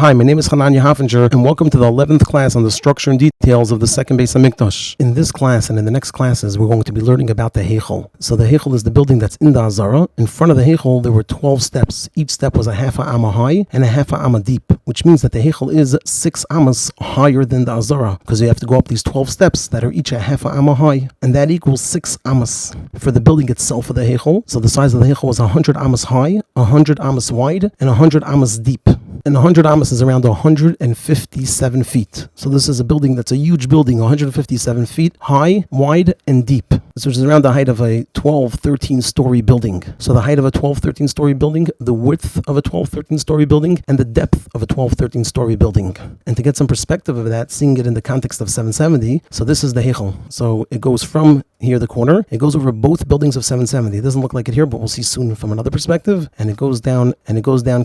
Hi, my name is Hananya Haffinger, and welcome to the 11th class on the structure and details of the second Beis Hamikdash. In this class and in the next classes, we're going to be learning about the Heichel. So the Heichel is the building that's in the Azara. In front of the Heichel, there were 12 steps. Each step was a half a amma high and a half a amma deep, which means that the Heichel is 6 ammas higher than the Azara, because you have to go up these 12 steps that are each a half a amma high, and that equals 6 ammas. For the building itself of the Heichel, so the size of the Heichel was 100 ammas high, 100 ammas wide, and 100 ammas deep. And 100 ammas is around 157 feet. So this is a building that's a huge building, 157 feet high, wide, and deep. This is around the height of a 12, 13-story building. So the height of a 12, 13-story building, the width of a 12, 13-story building, and the depth of a 12, 13-story building. And to get some perspective of that, seeing it in the context of 770, so this is the Heichel. So it goes from here, the corner, it goes over both buildings of 770. It doesn't look like it here, but we'll see soon from another perspective. And it goes down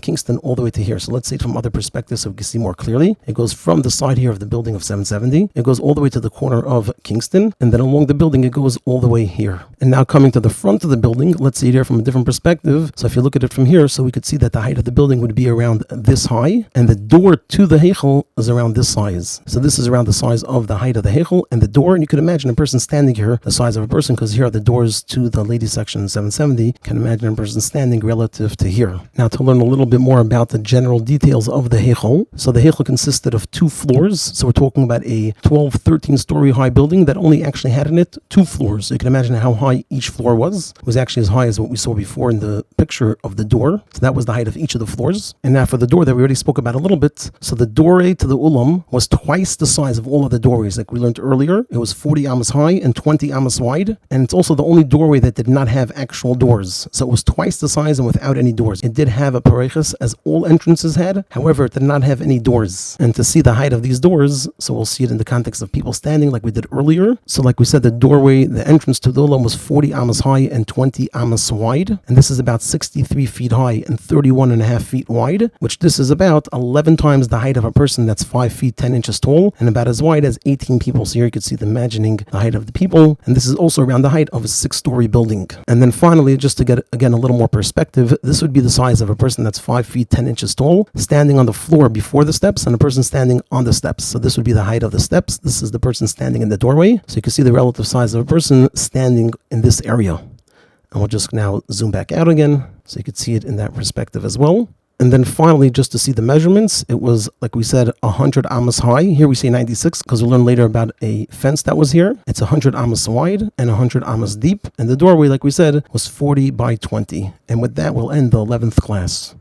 Kingston all the way to here. So let's see it from other perspectives so we can see more clearly. It goes from the side here of the building of 770. It goes all the way to the corner of Kingston. And then along the building, it goes all the way here. And now coming to the front of the building, let's see it here from a different perspective. So if you look at it from here, so we could see that the height of the building would be around this high. And the door to the Heichel is around this size. So this is around the size of the height of the Heichel and the door. And you could imagine a person standing here, the size of a person, because here are the doors to the ladies section 770. You can imagine a person standing relative to here. Now to learn a little bit more about the general details of the Heichel. So the Heichel consisted of 2 floors. So we're talking about a 12, 13-story high building that only actually had in it 2 floors. So you can imagine how high each floor was. It was actually as high as what we saw before in the picture of the door. So that was the height of each of the floors. And now for the door that we already spoke about a little bit. So the doorway to the ulam was twice the size of all of the doorways. Like we learned earlier, it was 40 ammas high and 20 ammas wide. And it's also the only doorway that did not have actual doors. So it was twice the size and without any doors. It did have a pareches as all entrances had. However, it did not have any doors. And to see the height of these doors, so we'll see it in the context of people standing like we did earlier. So like we said, the doorway, the entrance to the ulam was 40 ammas high and 20 ammas wide. And this is about 63 feet high and 31 and a half feet wide, which this is about 11 times the height of a person that's 5 feet 10 inches tall and about as wide as 18 people. So here you can see the imagining the height of the people. And this is also around the height of a 6-story building. And then finally, just to get again a little more perspective, this would be the size of a person that's 5 feet 10 inches tall, standing on the floor before the steps, and a person standing on the steps. So this would be the height of the steps. This is the person standing in the doorway. So you can see the relative size of a person standing in this area. And we'll just now zoom back out again so you can see it in that perspective as well. And then finally, just to see the measurements, it was, like we said, 100 ammas high. Here we say 96 because we'll learn later about a fence that was here. It's 100 ammas wide and 100 ammas deep. And the doorway, like we said, was 40 by 20. And with that, we'll end the 11th class.